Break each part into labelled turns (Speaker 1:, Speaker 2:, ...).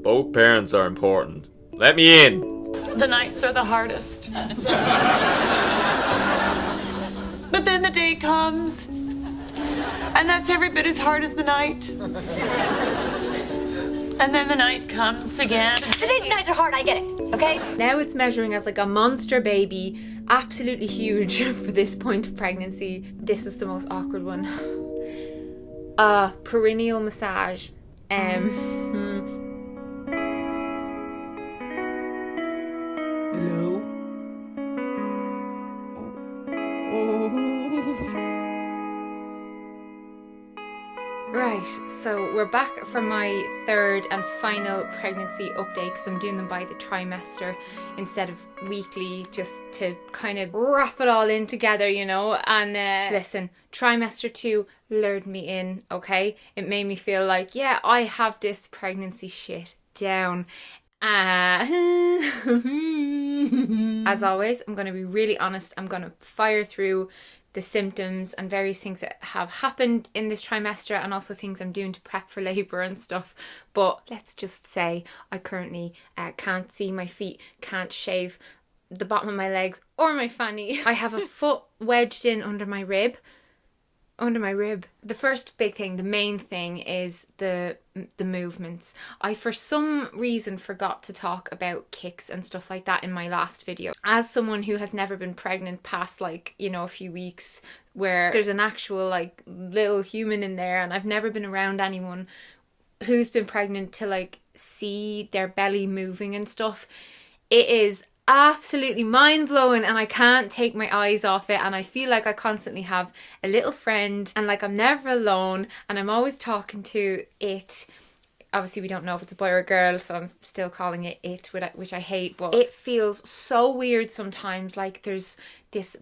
Speaker 1: Both parents are important. Let me in.
Speaker 2: The nights are the hardest. But then the day comes, and that's every bit as hard as the night. And then the night comes again.
Speaker 3: The days and nights are hard, I get it, okay?
Speaker 4: Now it's measuring as like a monster baby, absolutely huge for this point of pregnancy. This is the most awkward one. Perineal massage.
Speaker 2: Hello?
Speaker 4: Right, so we're back for my third and final pregnancy update because I'm doing them by the trimester instead of weekly, just to kind of wrap it all in together, you know. And listen, trimester 2 lured me in, okay? It made me feel like, yeah, I have this pregnancy shit down. As always, I'm going to be really honest. I'm going to fire through the symptoms and various things that have happened in this trimester, and also things I'm doing to prep for labour and stuff. But let's just say I currently can't see my feet, can't shave the bottom of my legs or my fanny. I have a foot wedged in under my rib. The first big thing, the main thing, is the movements. I for some reason forgot to talk about kicks and stuff like that in my last video. As someone who has never been pregnant past, like, you know, a few weeks where there's an actual like little human in there, and I've never been around anyone who's been pregnant to like see their belly moving and stuff, it is absolutely mind-blowing, and I can't take my eyes off it, and I feel like I constantly have a little friend, and like I'm never alone, and I'm always talking to it. Obviously we don't know if it's a boy or a girl, so I'm still calling it it, which I hate, but it feels so weird sometimes, like there's this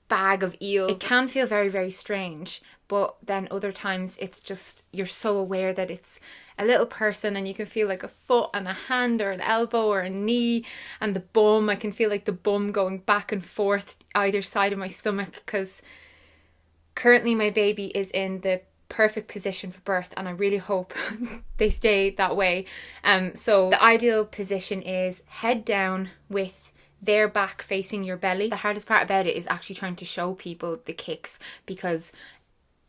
Speaker 4: bag of eels. It can feel very, very strange, but then other times it's just, you're so aware that it's a little person, and you can feel like a foot and a hand or an elbow or a knee, and the bum. I can feel like the bum going back and forth either side of my stomach, because currently my baby is in the perfect position for birth, and I really hope they stay that way. So the ideal position is head down with their back facing your belly. The hardest part about it is actually trying to show people the kicks, because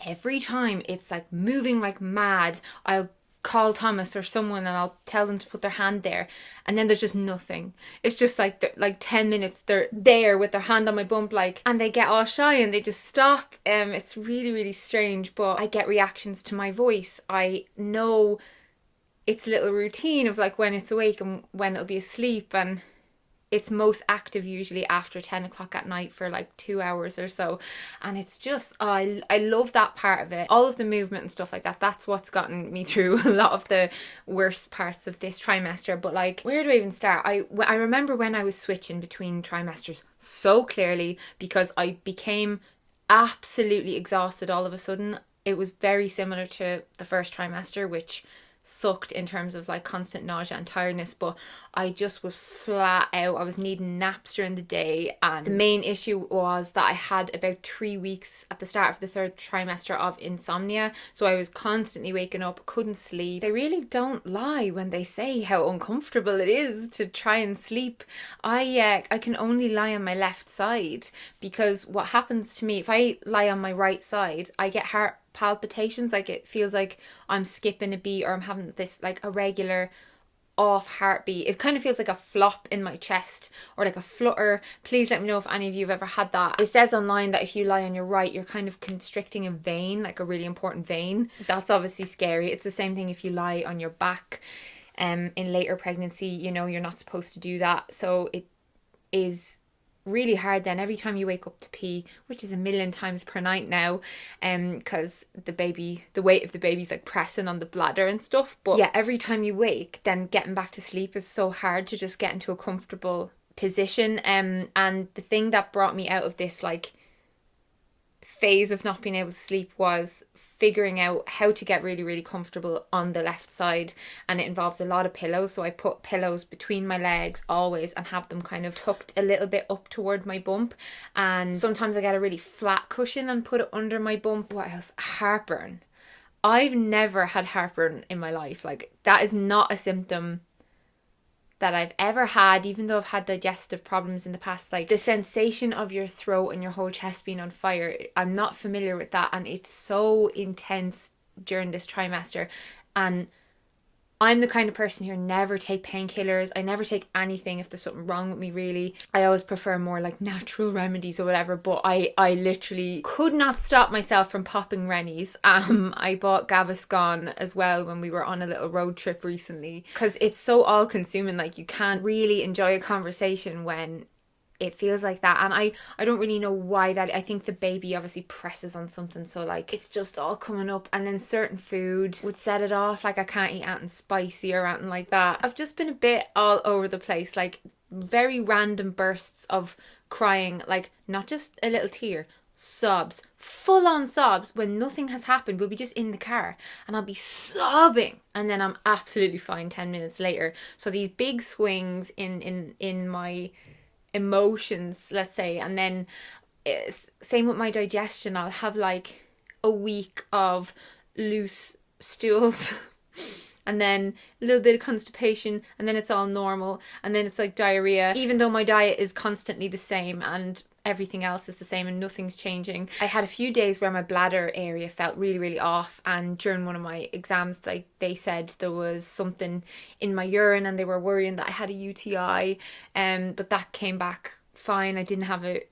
Speaker 4: every time it's like moving like mad. I'll call Thomas or someone and I'll tell them to put their hand there, and then there's just nothing. It's just like 10 minutes they're there with their hand on my bump, like, and they get all shy and they just stop. It's really, really strange, but I get reactions to my voice. I know its little routine of like when it's awake and when it'll be asleep, and it's most active usually after 10 o'clock at night for like 2 hours or so. And it's just, I love that part of it. All of the movement and stuff like that, that's what's gotten me through a lot of the worst parts of this trimester. But like, where do I even start? I remember when I was switching between trimesters so clearly, because I became absolutely exhausted all of a sudden. It was very similar to the first trimester, which sucked in terms of like constant nausea and tiredness, but I just was flat out. I was needing naps during the day, and the main issue was that I had about 3 weeks at the start of the third trimester of insomnia, so I was constantly waking up, couldn't sleep. They really don't lie when they say how uncomfortable it is to try and sleep. I can only lie on my left side, because what happens to me if I lie on my right side, I get heart palpitations. Like, it feels like I'm skipping a beat, or I'm having this like irregular off heartbeat. It kind of feels like a flop in my chest, or like a flutter. Please let me know if any of you have ever had that. It says online that if you lie on your right, you're kind of constricting a vein, like a really important vein. That's obviously scary. It's the same thing if you lie on your back. In later pregnancy, you know, you're not supposed to do that, so it is really hard then every time you wake up to pee, which is 1,000,000 times per night now, because the weight of the baby's like pressing on the bladder and stuff. But yeah, every time you wake, then getting back to sleep is so hard to just get into a comfortable position. And the thing that brought me out of this like phase of not being able to sleep was figuring out how to get really, really comfortable on the left side, and it involved a lot of pillows. So I put pillows between my legs always and have them kind of tucked a little bit up toward my bump, and sometimes I get a really flat cushion and put it under my bump. What else? Heartburn. I've never had heartburn in my life. Like, that is not a symptom that I've ever had, even though I've had digestive problems in the past. Like, the sensation of your throat and your whole chest being on fire, I'm not familiar with that, and it's so intense during this trimester. And I'm the kind of person who never take painkillers. I never take anything if there's something wrong with me, really. I always prefer more like natural remedies or whatever, but I literally could not stop myself from popping Rennies. I bought Gaviscon as well when we were on a little road trip recently, because it's so all consuming. Like, you can't really enjoy a conversation when it feels like that. And I don't really know why that. I think the baby obviously presses on something, so like it's just all coming up. And then certain food would set it off. Like, I can't eat anything spicy or anything like that. I've just been a bit all over the place, like very random bursts of crying, like not just a little tear, sobs, full on sobs when nothing has happened. We'll be just in the car and I'll be sobbing, and then I'm absolutely fine 10 minutes later. So these big swings in my emotions, let's say. And then same with my digestion. I'll have like a week of loose stools and then a little bit of constipation, and then it's all normal, and then it's like diarrhea, even though my diet is constantly the same and everything else is the same and nothing's changing. I had a few days where my bladder area felt really, really off, and during one of my exams, like, they said there was something in my urine and they were worrying that I had a UTI, but that came back fine. I didn't have a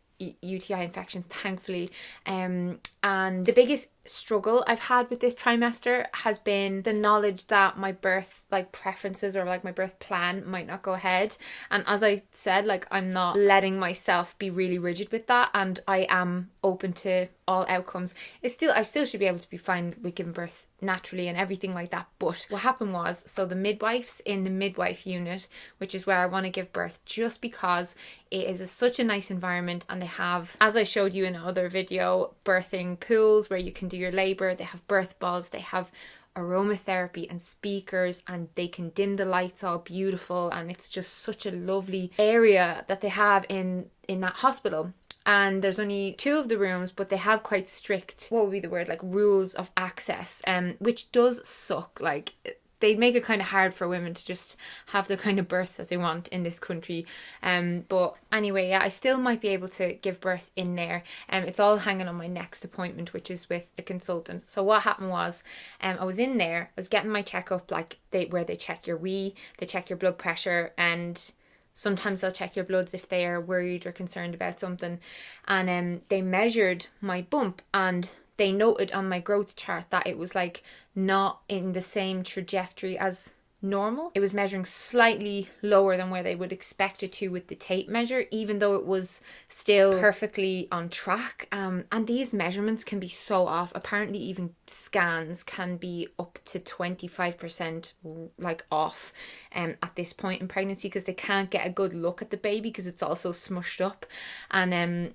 Speaker 4: UTI infection, thankfully. And the biggest struggle I've had with this trimester has been the knowledge that my birth like preferences or like my birth plan might not go ahead. And as I said, like, I'm not letting myself be really rigid with that, and I am open to all outcomes. I still should be able to be fine with giving birth naturally and everything like that. But what happened was, so the midwives in the midwife unit, which is where I want to give birth, just because it is such a nice environment, and they have, as I showed you in another video, birthing pools where you can do your labor. They have birth balls, they have aromatherapy and speakers, and they can dim the lights all beautiful, and it's just such a lovely area that they have in that hospital. And there's only 2 of the rooms, but they have quite strict, what would be the word, like rules of access, which does suck. Like, they make it kind of hard for women to just have the kind of birth that they want in this country. But anyway, yeah, I still might be able to give birth in there. It's all hanging on my next appointment, which is with a consultant. So what happened was, I was in there, I was getting my checkup, like where they check your wee, they check your blood pressure, and sometimes they'll check your bloods if they are worried or concerned about something. And they measured my bump, and they noted on my growth chart that it was like not in the same trajectory as normal. It was measuring slightly lower than where they would expect it to with the tape measure, even though it was still perfectly on track. And these measurements can be so off. Apparently even scans can be up to 25% like off at this point in pregnancy, because they can't get a good look at the baby because it's all so smushed up. And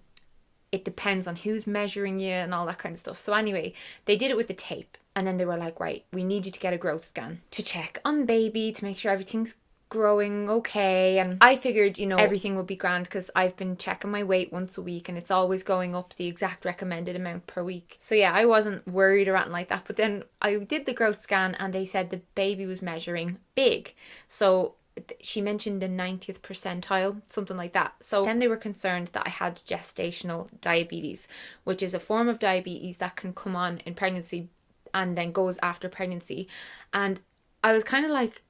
Speaker 4: it depends on who's measuring you and all that kind of stuff. So anyway, they did it with the tape, and then they were like, right, we need you to get a growth scan to check on baby to make sure everything's growing okay. And I figured, everything would be grand, because I've been checking my weight once a week and it's always going up the exact recommended amount per week. So yeah, I wasn't worried or anything like that. But then I did the growth scan and they said the baby was measuring big. So she mentioned the 90th percentile, something like that. So then they were concerned that I had gestational diabetes, which is a form of diabetes that can come on in pregnancy and then goes after pregnancy. And I was kind of like,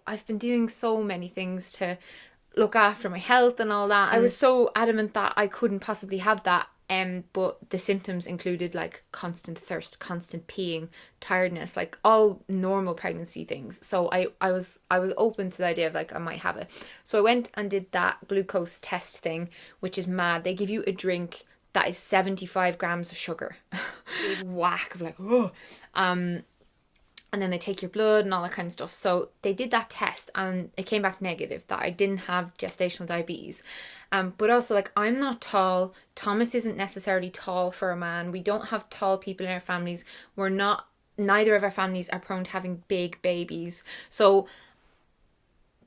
Speaker 4: I've been doing so many things to look after my health and all that. I was so adamant that I couldn't possibly have that. But the symptoms included like constant thirst, constant peeing, tiredness, like all normal pregnancy things. So I was open to the idea of like I might have it. So I went and did that glucose test thing, which is mad. They give you a drink that is 75 grams of sugar. Whack of like, oh. And then they take your blood and all that kind of stuff. So they did that test and it came back negative, that I didn't have gestational diabetes. But also, like, I'm not tall. Thomas isn't necessarily tall for a man. We don't have tall people in our families. Neither of our families are prone to having big babies. So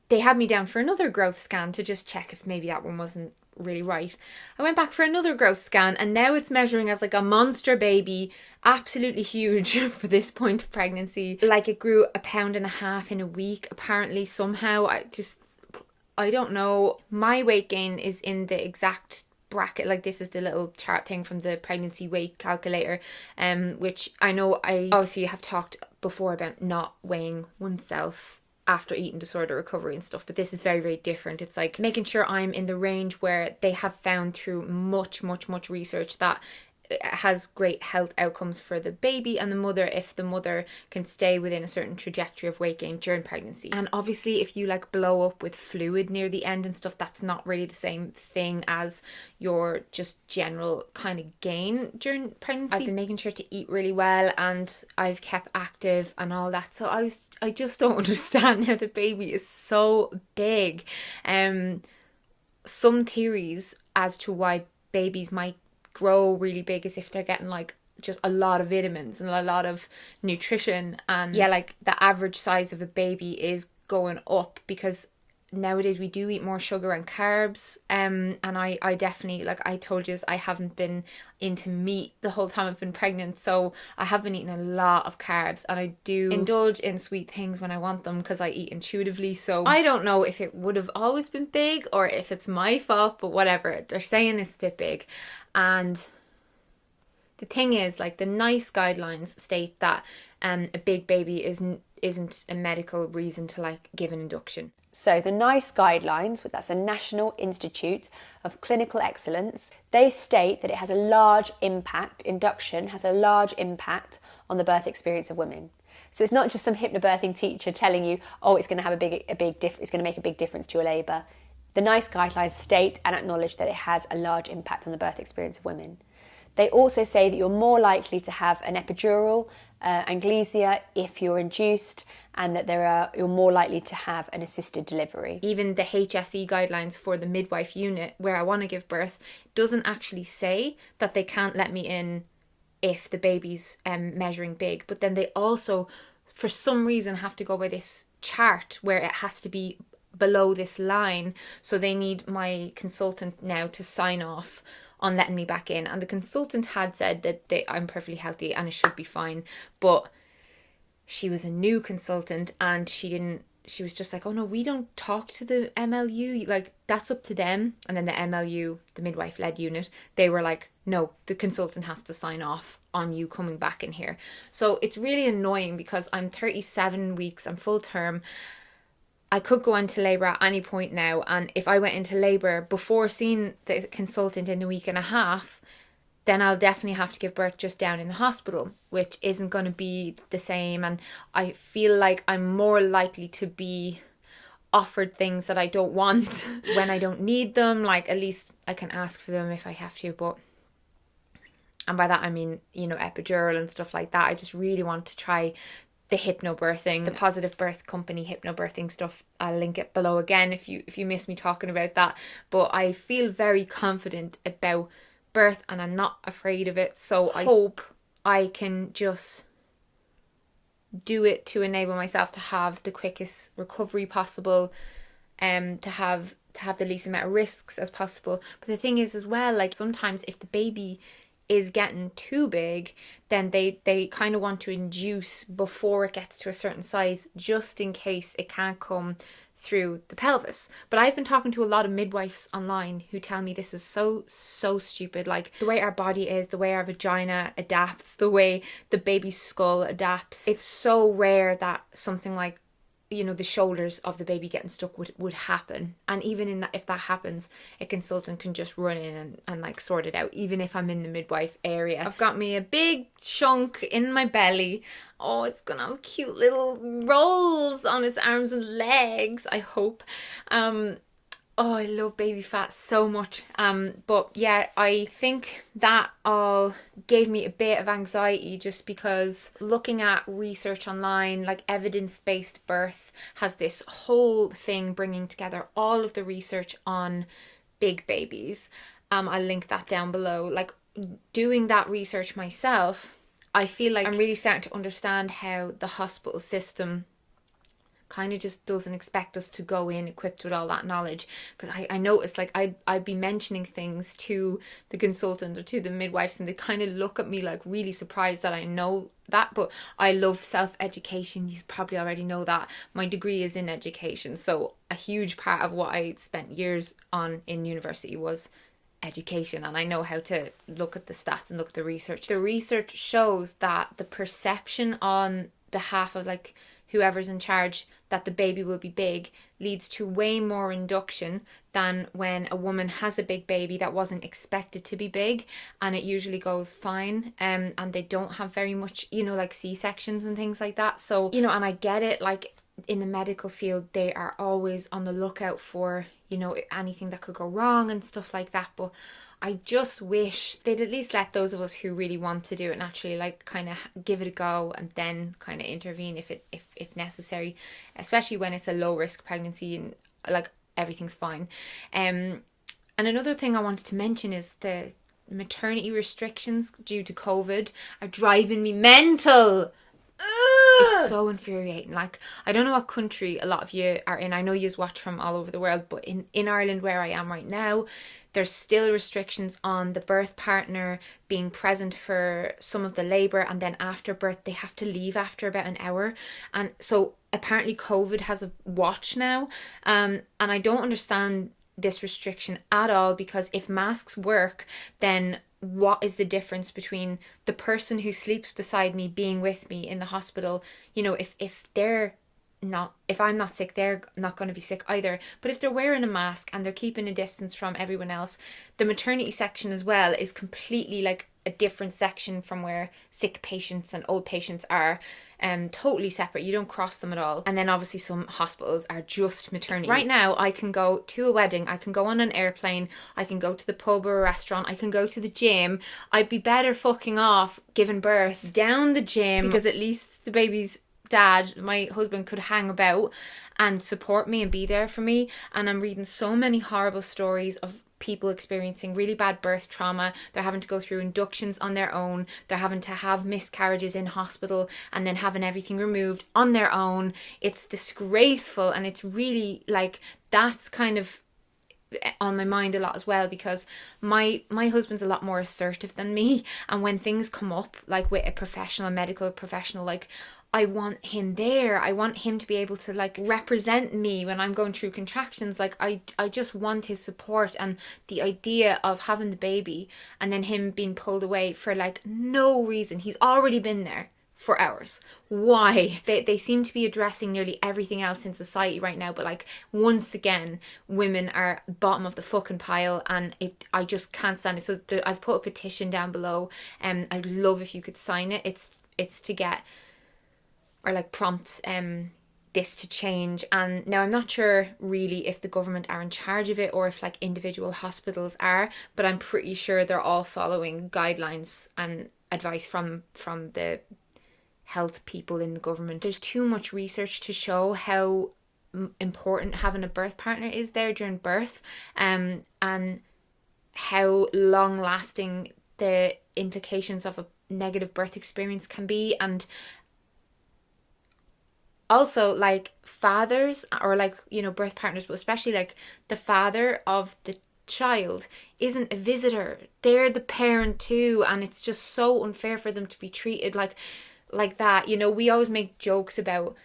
Speaker 4: they had me down for another growth scan to just check if maybe that one wasn't really right. I went back for another growth scan, and now it's measuring as like a monster baby, absolutely huge for this point of pregnancy. Like it grew 1.5 pounds in a week, apparently, somehow. I don't know. My weight gain is in the exact bracket, like this is the little chart thing from the pregnancy weight calculator, which I know I obviously have talked before about not weighing oneself after eating disorder recovery and stuff, but this is very, very different. It's like making sure I'm in the range where they have found through much research that it has great health outcomes for the baby and the mother if the mother can stay within a certain trajectory of weight gain during pregnancy. And obviously if you like blow up with fluid near the end and stuff, that's not really the same thing as your just general kind of gain during pregnancy. I've been making sure to eat really well and I've kept active and all that, so I just don't understand how the baby is so big. Some theories as to why babies might grow really big is if they're getting like just a lot of vitamins and a lot of nutrition, and yeah, like the average size of a baby is going up because nowadays we do eat more sugar and carbs, and I definitely, like I told you, I haven't been into meat the whole time I've been pregnant, so I have been eating a lot of carbs, and I do indulge in sweet things when I want them because I eat intuitively. So I don't know if it would have always been big or if it's my fault, but whatever, they're saying it's a bit big. And the thing is, like, the NICE guidelines state that a big baby isn't a medical reason to like give an induction.
Speaker 3: So the NICE guidelines, that's the National Institute of Clinical Excellence, they state that it has a large impact, induction has a large impact on the birth experience of women. So it's not just some hypnobirthing teacher telling you, oh, it's going to have it's going to make a big difference to your labour. The NICE guidelines state and acknowledge that it has a large impact on the birth experience of women. They also say that you're more likely to have an epidural, anglesia if you're induced, and that you're more likely to have an assisted delivery.
Speaker 4: Even the HSE guidelines for the midwife unit where I want to give birth doesn't actually say that they can't let me in if the baby's measuring big, but then they also, for some reason, have to go by this chart where it has to be below this line, so they need my consultant now to sign off on letting me back in. And the consultant had said that I'm perfectly healthy and it should be fine, but she was a new consultant and she was just like, oh no, we don't talk to the MLU, like that's up to them. And then the MLU, the midwife led unit, they were like, no, the consultant has to sign off on you coming back in here. So it's really annoying because I'm 37 weeks, I'm full term. I could go into labour at any point now, and if I went into labour before seeing the consultant in a week and a half, then I'll definitely have to give birth just down in the hospital, which isn't going to be the same. And I feel like I'm more likely to be offered things that I don't want when I don't need them. Like, at least I can ask for them if I have to, but... And by that I mean, you know, epidural and stuff like that. I just really want to try the hypnobirthing, the Positive Birth Company hypnobirthing stuff. I'll link it below again if you miss me talking about that. But I feel very confident about birth and I'm not afraid of it. So I hope I can just do it to enable myself to have the quickest recovery possible, to have the least amount of risks as possible. But the thing is as well, like sometimes if the baby is getting too big, then they kind of want to induce before it gets to a certain size, just in case it can't come through the pelvis. But I've been talking to a lot of midwives online who tell me this is so stupid. Like the way our body is, the way our vagina adapts, the way the baby's skull adapts, it's so rare that something like, you know, the shoulders of the baby getting stuck would happen. And even in that, if that happens, a consultant can just run in and like sort it out, even if I'm in the midwife area. I've got me a big chunk in my belly. Oh, it's gonna have cute little rolls on its arms and legs, I hope. Oh, I love baby fat so much. But yeah, I think that all gave me a bit of anxiety just because looking at research online, like evidence-based birth has this whole thing bringing together all of the research on big babies. I'll link that down below. Like doing that research myself, I feel like I'm really starting to understand how the hospital system kind of just doesn't expect us to go in equipped with all that knowledge. Because I noticed, like, I'd be mentioning things to the consultant or to the midwives, and they kind of look at me like really surprised that I know that. But I love self-education. You probably already know that. My degree is in education, so a huge part of what I spent years on in university was education, and I know how to look at the stats and look at the research. The research shows that the perception on behalf of like whoever's in charge that the baby will be big leads to way more induction than when a woman has a big baby that wasn't expected to be big, and it usually goes fine, and they don't have very much, you know, like C-sections and things like that. So, you know, and I get it, like in the medical field they are always on the lookout for, you know, anything that could go wrong and stuff like that, but I just wish they'd at least let those of us who really want to do it naturally, like, kind of give it a go and then kind of intervene if necessary, especially when it's a low risk pregnancy and like everything's fine. And another thing I wanted to mention is the maternity restrictions due to COVID are driving me mental. It's so infuriating. Like, I don't know what country a lot of you are in. I know you watch from all over the world, but in Ireland, where I am right now, there's still restrictions on the birth partner being present for some of the labour, and then after birth they have to leave after about an hour. And so apparently COVID has a watch now, and I don't understand this restriction at all, because if masks work, then what is the difference between the person who sleeps beside me being with me in the hospital? You know, if I'm not sick, they're not going to be sick either. But if they're wearing a mask and they're keeping a distance from everyone else, the maternity section as well is completely like a different section from where sick patients and old patients are. Totally separate. You don't cross them at all. And then obviously some hospitals are just maternity. Right now I can go to a wedding, I can go on an airplane, I can go to the pub or a restaurant, I can go to the gym. I'd be better fucking off giving birth down the gym, because at least the baby's dad, my husband, could hang about and support me and be there for me. And I'm reading so many horrible stories of people experiencing really bad birth trauma. They're having to go through inductions on their own, they're having to have miscarriages in hospital and then having everything removed on their own. It's disgraceful, and it's really like, that's kind of on my mind a lot as well, because my husband's a lot more assertive than me, and when things come up like with a medical professional, like, I want him there. I want him to be able to like represent me when I'm going through contractions. Like, I just want his support. And the idea of having the baby and then him being pulled away for like no reason. He's already been there for hours. Why? They seem to be addressing nearly everything else in society right now, but like, once again, women are bottom of the fucking pile, and I just can't stand it. So I've put a petition down below, and I'd love if you could sign it. It's to get, or like prompt this to change. And now I'm not sure really if the government are in charge of it or if like individual hospitals are, but I'm pretty sure they're all following guidelines and advice from the health people in the government. There's too much research to show how important having a birth partner is there during birth, and how long lasting the implications of a negative birth experience can be. And also, like, fathers, or like, you know, birth partners, but especially like the father of the child isn't a visitor, they're the parent too, and it's just so unfair for them to be treated like that. You know, we always make jokes about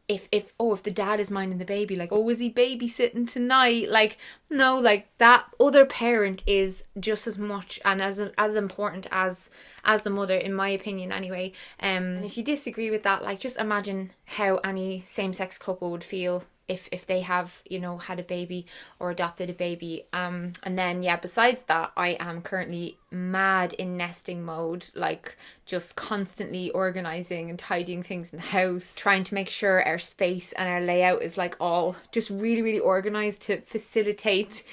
Speaker 4: if the dad is minding the baby, like, oh, is he babysitting tonight? Like, no, like, that other parent is just as much and as important as the mother, in my opinion anyway. And if you disagree with that, like, just imagine how any same-sex couple would feel if they have, you know, had a baby or adopted a baby. And then, yeah, besides that, I am currently mad in nesting mode, like, just constantly organising and tidying things in the house, trying to make sure our space and our layout is like all just really, really organised to facilitate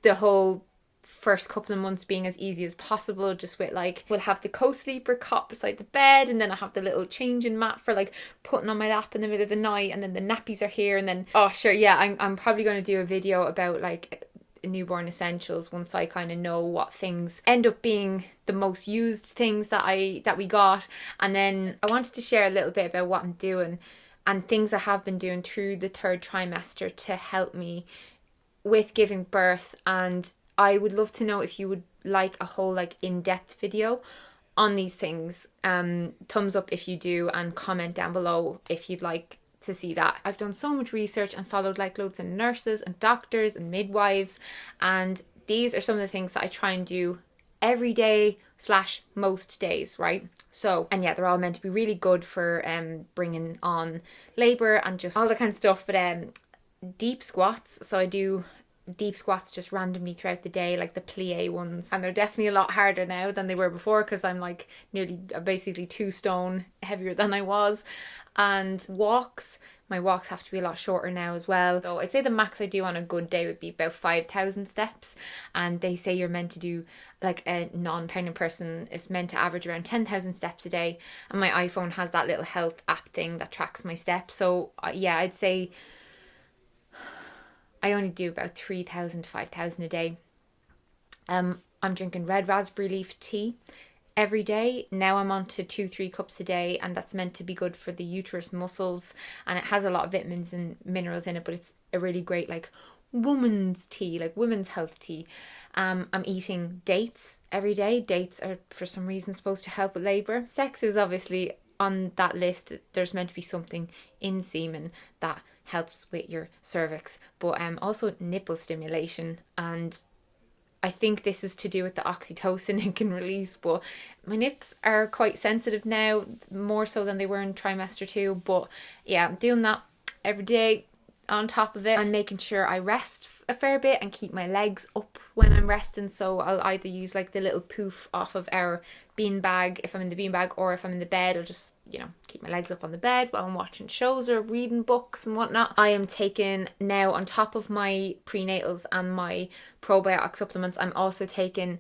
Speaker 4: the whole first couple of months being as easy as possible, just with like, we'll have the co-sleeper cot beside the bed, and then I have the little changing mat for like putting on my lap in the middle of the night, and then the nappies are here, and then, oh sure, yeah, I'm probably going to do a video about like newborn essentials once I kind of know what things end up being the most used things that we got. And then I wanted to share a little bit about what I'm doing. and things I have been doing through the 3rd trimester to help me with giving birth. And I would love to know if you would like a whole like in-depth video on these things. Thumbs up if you do, and comment down below if you'd like to see that. I've done so much research and followed like loads of nurses and doctors and midwives, and these are some of the things that I try and do every day / most days, right? So, and yeah, they're all meant to be really good for bringing on labor and just all that kind of stuff. But deep squats, so I do deep squats just randomly throughout the day, like the plie ones, and they're definitely a lot harder now than they were before, because I'm like basically 2 stone heavier than I was. And walks, my walks have to be a lot shorter now as well. So I'd say the max I do on a good day would be about 5,000 steps, and they say you're meant to do, like a non-pregnant person is meant to average around 10,000 steps a day, and my iPhone has that little health app thing that tracks my steps. So yeah, I'd say I only do about 3,000 to 5,000 a day. I'm drinking red raspberry leaf tea every day. Now I'm on to 2-3 cups a day, and that's meant to be good for the uterus muscles, and it has a lot of vitamins and minerals in it, but it's a really great like woman's tea, like women's health tea. I'm eating dates every day. Dates are for some reason supposed to help with labour. Sex is obviously on that list. There's meant to be something in semen that helps with your cervix, but also nipple stimulation, and I think this is to do with the oxytocin it can release. But my nips are quite sensitive now, more so than they were in trimester 2. But yeah, I'm doing that every day. On top of it, I'm making sure I rest a fair bit and keep my legs up when I'm resting. So I'll either use like the little poof off of our beanbag if I'm in the beanbag, or if I'm in the bed, I'll just, you know, keep my legs up on the bed while I'm watching shows or reading books and whatnot. I am taking now, on top of my prenatals and my probiotic supplements, I'm also taking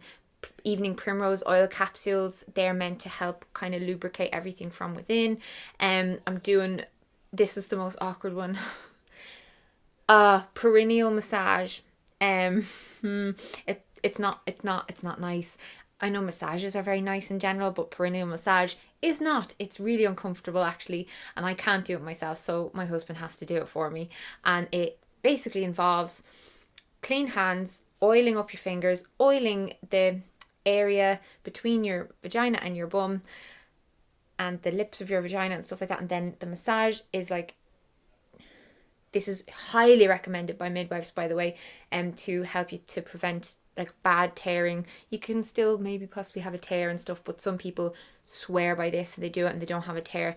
Speaker 4: evening primrose oil capsules. They're meant to help kind of lubricate everything from within. I'm doing, this is the most awkward one, perineal massage. It's not nice. I know massages are very nice in general, but perineal massage is not. It's really uncomfortable actually, and I can't do it myself, so my husband has to do it for me. And it basically involves clean hands, oiling up your fingers, oiling the area between your vagina and your bum and the lips of your vagina and stuff like that. And then the massage is like, this is highly recommended by midwives, by the way, to help you to prevent like bad tearing. You can still maybe possibly have a tear and stuff, but some people swear by this and they do it and they don't have a tear.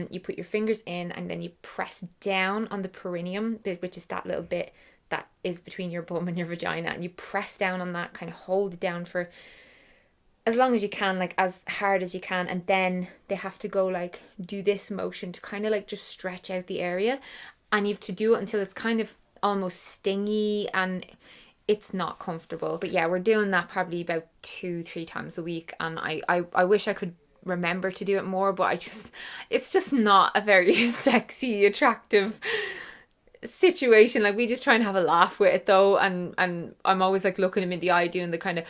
Speaker 4: You put your fingers in and then you press down on the perineum, which is that little bit that is between your bum and your vagina, and you press down on that, kind of hold it down for as long as you can, like as hard as you can, and then they have to go like do this motion to kind of like just stretch out the area. And you have to do it until it's kind of almost stingy and it's not comfortable. But yeah, we're doing that probably about 2-3 times a week. And I wish I could remember to do it more, but it's just not a very sexy, attractive situation. Like, we just try and have a laugh with it though, and I'm always like looking him in the eye, doing the kind of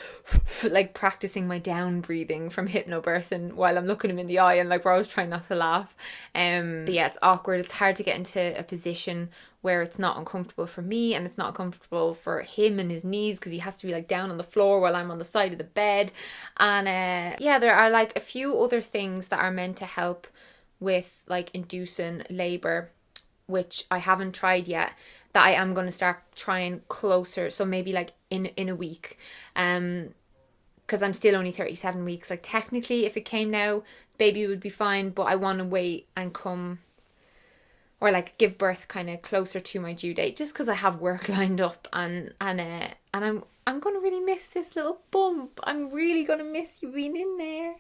Speaker 4: like practicing my down breathing from hypnobirthing while I'm looking him in the eye, and like we're always trying not to laugh. But yeah, it's awkward. It's hard to get into a position where it's not uncomfortable for me and it's not comfortable for him and his knees, because he has to be like down on the floor while I'm on the side of the bed. And yeah, there are like a few other things that are meant to help with like inducing labor, which I haven't tried yet, that I am going to start trying closer. So maybe like in a week, because I'm still only 37 weeks. Like technically if it came now, baby would be fine, but I want to wait and come, or like give birth kind of closer to my due date, just because I have work lined up, and I'm going to really miss this little bump. I'm really going to miss you being in there.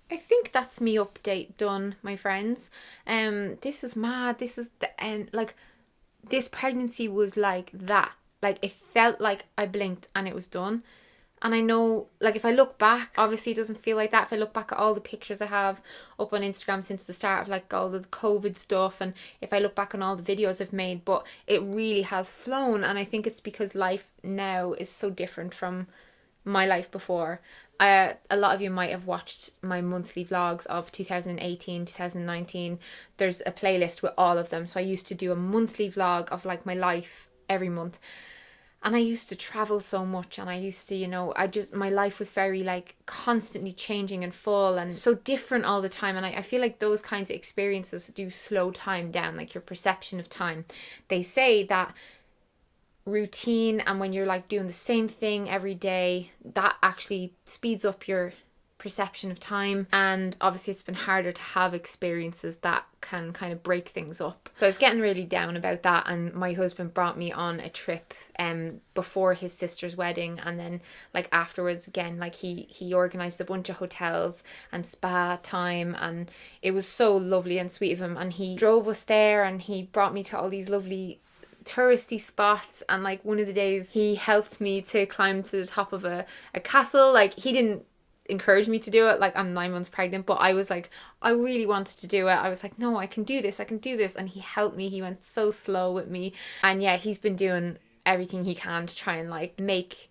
Speaker 4: I think that's me update done, my friends. This is mad. This is the end. Like, this pregnancy was like that. Like, it felt like I blinked and it was done. And I know, like, if I look back, obviously it doesn't feel like that. If I look back at all the pictures I have up on Instagram since the start of like all the COVID stuff, and if I look back on all the videos I've made, but it really has flown. And I think it's because life now is so different from my life before. A lot of you might have watched my monthly vlogs of 2018, 2019. There's a playlist with all of them. So I used to do a monthly vlog of like my life every month. And I used to travel so much, and I used to, my life was very like constantly changing and full and so different all the time. And I feel like those kinds of experiences do slow time down, like your perception of time. They say that routine, and when you're like doing the same thing every day, that actually speeds up your perception of time. And obviously it's been harder to have experiences that can kind of break things up. So I was getting really down about that, and my husband brought me on a trip before his sister's wedding, and then like afterwards again, like he organized a bunch of hotels and spa time, and it was so lovely and sweet of him. And he drove us there, and he brought me to all these lovely touristy spots. And like one of the days he helped me to climb to the top of a castle. Like he didn't encourage me to do it, like I'm 9 months pregnant, but I was like, I really wanted to do it. I was like, no, I can do this, and he helped me. He went so slow with me, and yeah, he's been doing everything he can to try and like make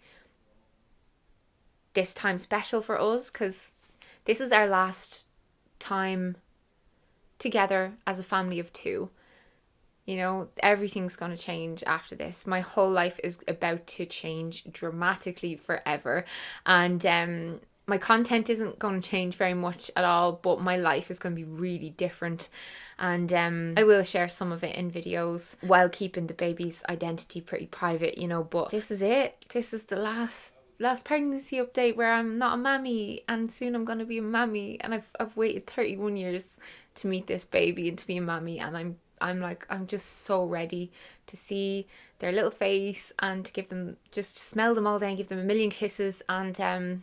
Speaker 4: this time special for us, because this is our last time together as a family of two. Everything's going to change after this. My whole life is about to change dramatically forever, and my content isn't going to change very much at all, but my life is going to be really different. And I will share some of it in videos while keeping the baby's identity pretty private, but this is it. This is the last pregnancy update where I'm not a mammy, and soon I'm going to be a mammy. And I've waited 31 years to meet this baby and to be a mammy, and I'm just so ready to see their little face and to give them, just smell them all day and give them a million kisses. And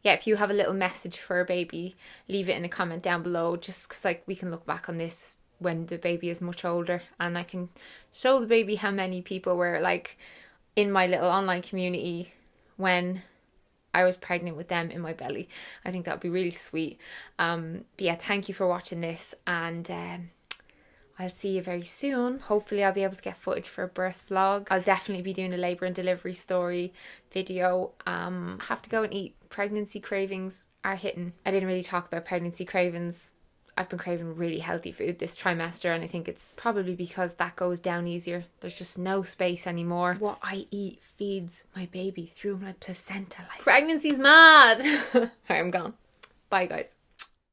Speaker 4: yeah, if you have a little message for a baby, leave it in a comment down below, just because like we can look back on this when the baby is much older, and I can show the baby how many people were like in my little online community when I was pregnant with them in my belly. I think that would be really sweet. But yeah, thank you for watching this, and I'll see you very soon. Hopefully I'll be able to get footage for a birth vlog. I'll definitely be doing a labour and delivery story video. Have to go and eat. Pregnancy cravings are hitting. I didn't really talk about pregnancy cravings. I've been craving really healthy food this trimester, and I think it's probably because that goes down easier. There's just no space anymore. What I eat feeds my baby through my placenta. Like, pregnancy's mad. Alright, I'm gone. Bye guys.